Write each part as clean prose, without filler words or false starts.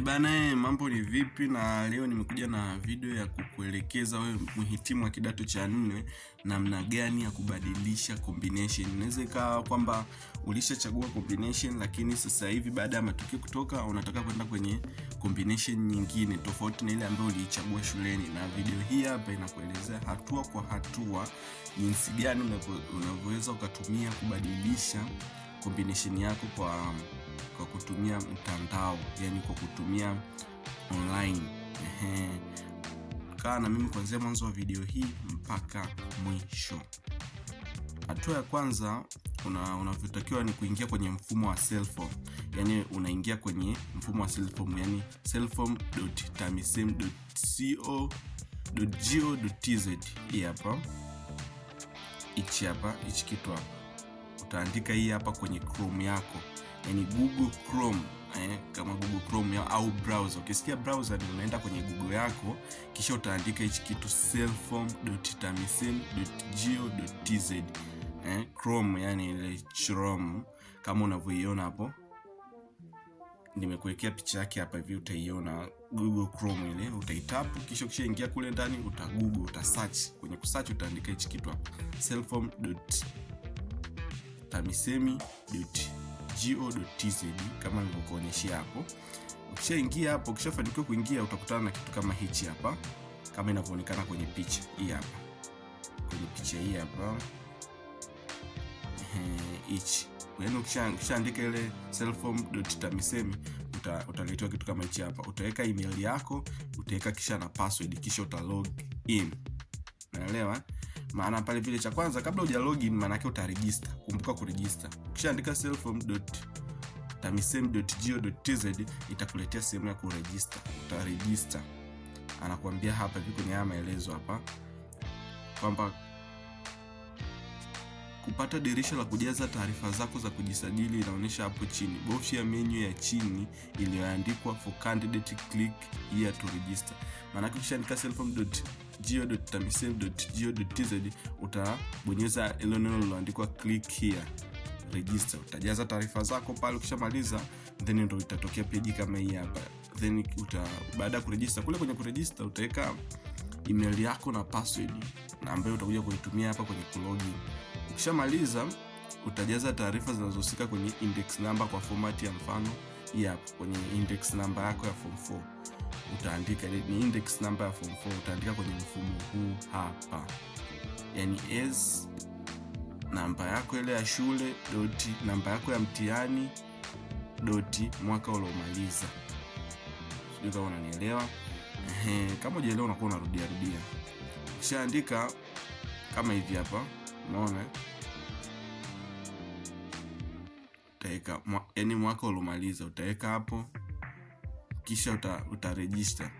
Bana, mambo ni vipi? Na leo nimekuja na video ya kukuelekeza wewe mhitimu wa kidato cha 4 namna gani ya kubadilisha combination. Inaweza ikawa kwamba ulishachagua combination, lakini sasa hivi baada ya matokeo kutoka unataka kwenda kwenye combination nyingine tofauti na ile ambayo uliichagua shuleni, na video hii hapa inakuelezea hatua kwa hatua jinsi gani unavyoweza ukatumia kubadilisha combination yako kwa kutumia mtandao, yani kwa kutumia online. Kaa na mimi kuanzia mwanzo wa video hii mpaka mwisho. Hatua ya kwanza unavyotakiwa ni kuingia kwenye mfumo wa Selform. Yani unaingia kwenye mfumo wa Selform, yani selform.tamisem.co.go.tz. Hii hapa, hichi kitu hapa utaandika hii hapa kwenye Chrome yako, yani Google Chrome, kama Google Chrome au browser. Ukisikia browser ni unaenda kwenye Google yako, kisha utaandika hichi kitu selform.tamisem.go.tz. Chrome, yani ile Chrome kama unavyoiona hapo. Nimekuwekea picha yake hapa hivi, utaiona Google Chrome ile, utaitap, kisha ukishaingia kule ndani utagoogle, utasearch. Kwenye kusearch utaandika hichi kitu hapa selform.tamisem.go.tz kama nilivyokuonyeshia hapo. Ukishaingia hapo, ukishafanikiwa kuingia, utakutana na kitu kama hichi hapa, kama inavyoonekana kwenye picha hii hapa. Kwenye picha hii hapa hichi, yaani ukishaandika ile selform.tamisem utaletewa kitu kama hichi hapa. Utaweka email yako, utaweka kisha na password, kisha utalog in. Unaelewa? Maana pale vile cha kwanza kabla huja login, maana yake utaregister. Kumbuka kuregister. Ukishaandika selform.tamisem.go.tz itakuletea sehemu ya kuregister. Utaregister. Anakuambia hapa hivi kwenye maelezo hapa kwamba kupata dirisha la kujaza taarifa zako za kujisajili inaonyesha hapo chini. Bofya menu ya chini iliyoandikwa for candidate, click here to register. Maana ukishaandika selform.go.tamisem.go.tz utabonyeza ile neno lililoandikwa click here register. Utajaza taarifa zako pale. Ukishamaliza then ndio itatokea page kama hii hapa. Then baada ya kuregister, kule kwenye kuregister utaweka email yako na password na ambayo utakuja kuitumia hapa kwenye kulogin. Ukishamaliza utajaza taarifa zinazohusika kwenye index number kwa format ya mfano hii hapa. Kwenye index number yako ya form 4 utaandika ni index number ya form 4, utaandika kwenye mfumo huu hapa, yani as namba yako ile ya shule dot namba yako ya mtihani dot mwaka uliomaliza. Sio kama unanielewa? Kama hujaelewa unakuwa unarudia. Ukishaandika kama hivi hapa, unaona, utaweka yani mwaka uliomaliza utaweka hapo, kisha utaregister.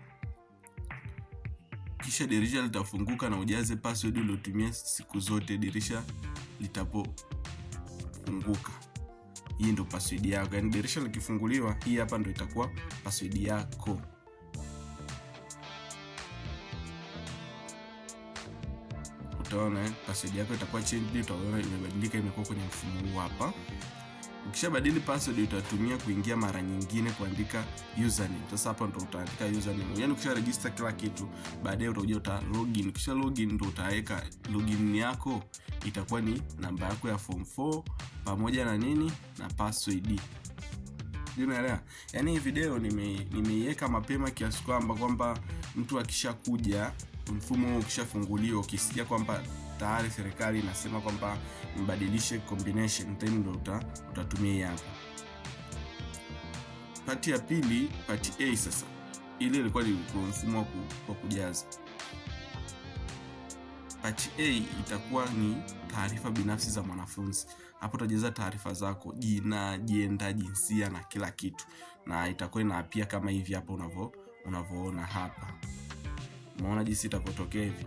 Kisha dirisha litafunguka na ujaze password uliyotumia siku zote dirisha litapofunguka. Hii ndio password yako, yani dirisha likifunguliwa hii hapa ndio itakuwa password yako. Utaona password yako itakuwa change, utaona imebadilika, imekuwa kwenye mfumo huu hapa. Ukishabadili password utatumia kuingia mara nyingine kuandika username. Sasa hapa ndo utaandika username. Yaani ukisha register kila kitu, baadaye utakuja login. Kisha login ndo utaweka login yako, itakuwa ni namba yako ya form 4 pamoja na nini na password. Unaelewa? Yaani hii video nimeiweka mapema kiasi kwamba mtu akishakuja, mfumo ukishafunguliwa, ukisikia kwamba tayari serikali inasema kwamba mbadilishe combination, then ndo utatumia hapa. Pati ya pili, pati A sasa. Ile ilikuwa ni mfumo wa kujaza. Pati A itakuwa ni taarifa binafsi za mwanafunzi. Hapo utajaza taarifa zako, jina, jenda, jinsia na kila kitu. Na itakuwa inaapia kama hivi hapo unavyoona hapa. Umeona jinsi itakotokea hivi?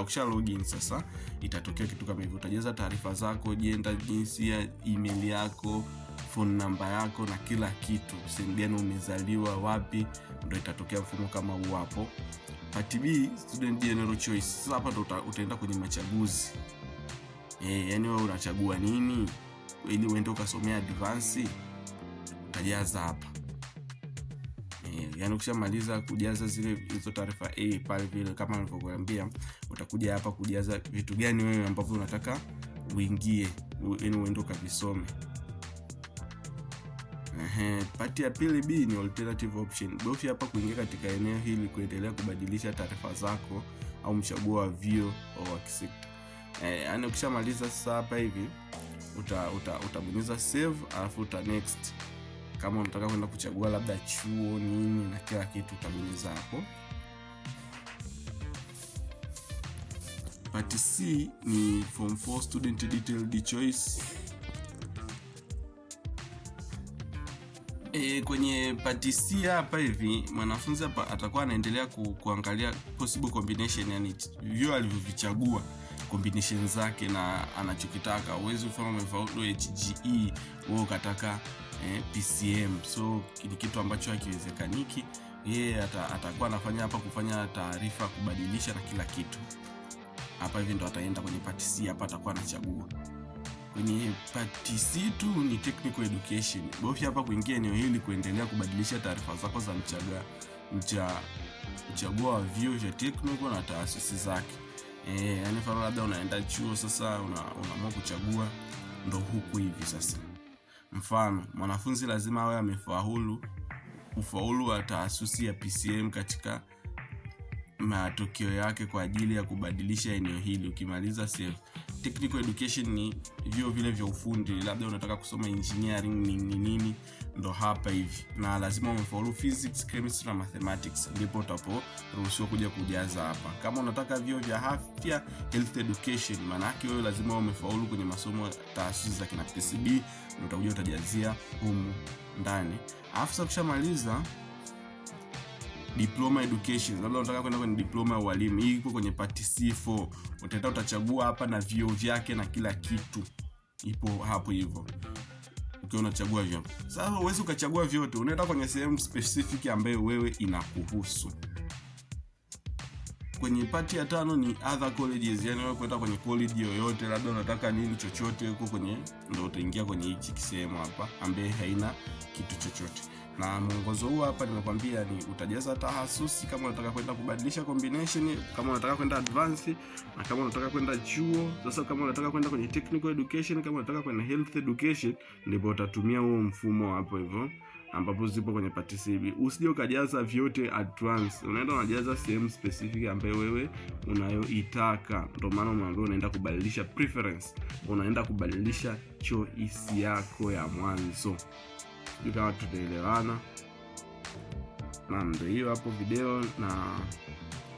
Ukisha login sasa itatokea kitu kama hivi. Utajaza taarifa zako, jenda, jinsia, email yako, phone number yako na kila kitu. Sehemu gani umezaliwa, wapi, ndio itatokea mfumo kama huu hapo. Part B, student general choice. Sasa hapa ndo utaenda kwenye machaguzi. Yani wewe unachagua nini ili uende ukasomea advance, utajaza hapa. Yani ukishamaliza kujaza hizo taarifa A pale vile kama nilivyokuambia, utakuja hapa kujaza vitu gani wewe ambavyo unataka uingie, yani uende ukavisome. Pati ya pili B ni alternative option. Bofya hapa kuingia katika eneo hili kuendelea kubadilisha taarifa zako au mchaguo wa view au wa kisekta. Yani ukishamaliza sasa hapa hivi utabonyeza save, alafu uta next. Kama unataka kwenda kuchagua labda chuo nini na kila kitu utabonyeza hapo. Part C ni form 4 student detailed choice. Kwenye part C hapa hivi mwanafunzi hapa atakuwa anaendelea kuangalia possible combination, yani vyo alivyovichagua combination zake na anachokitaka. Uwezo kama umefaulu HGE wewe ukataka PCM, so ni kitu ambacho hakiwezekaniki. Yeye atakuwa anafanya hapa kufanya taarifa, kubadilisha na kila kitu. Hapa hivi ndo ataenda kwenye part C, hapa atakuwa anachagua. Kwenye part C2 ni technical education. Bofya hapa kuingia eneo hili kuendelea kubadilisha taarifa zako za mchaguo wa vyuo vya technical na taasisi zake. Yani mfano labda unaenda chuo sasa unaamua kuchagua ndo huku hivi sasa. Mfano, mwanafunzi lazima awe ufaulu wa taasisi ya PCM katika matokeo yake kwa ajili ya kubadilisha eneo hili. Ukimaliza save. Technical education ni vyuo vile vya ufundi, labda unataka kusoma engineering nini, ndo hapa hivi. Na lazima umefaulu physics, chemistry na mathematics, ndipo utaporuhusiwa kuja kujaza hapa. Kama unataka vyuo vya afya, health education, maana yake wewe lazima umefaulu kwenye masomo taasisi za kina PCB, ndio utakuja utajazia humu ndani. Afisa ukishamaliza diploma education, labda unataka kwenda kwenye diploma ya walimu, hii iko kwenye part C4. Utaenda utachagua hapa na vyuo vyake na kila kitu ipo hapo hivyo. Ukiwa unachagua vyuo, sasa uweze ukachagua vyote, unaenda kwenye sehemu specific ambayo wewe inakuhusu. Kwenye part ya 5 ni other colleges, yani wewe kwenda kwenye college yoyote, labda unataka nini chochote huko kwenye, ndio utaingia kwenye hichi kisehemu hapa ambaye haina kitu chochote. Na mwongozo huu hapa nimekwambia ni utajaza tahasusi kama unataka kwenda kubadilisha combination, kama unataka kwenda advance, na kama unataka kwenda chuo. Sasa kama unataka kwenda kwenye technical education, kama unataka kwenda health education, ndipo utatumia huo mfumo hapo hivyo ambapo zipo kwenye part C. Usije ukajaza vyote at once. Unaenda unajaza sehemu specific ambayo wewe unayoitaka. Ndio maana unaambiwa unaenda kubadilisha preference. Unaenda kubadilisha choice yako ya mwanzo. Kama tutaelewana. Na ndio hiyo hapo video, na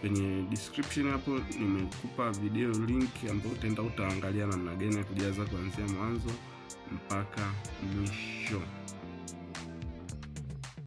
kwenye description hapo nimekupa video link ambayo utaangalia namna gani ya kujaza kuanzia mwanzo mpaka mwisho.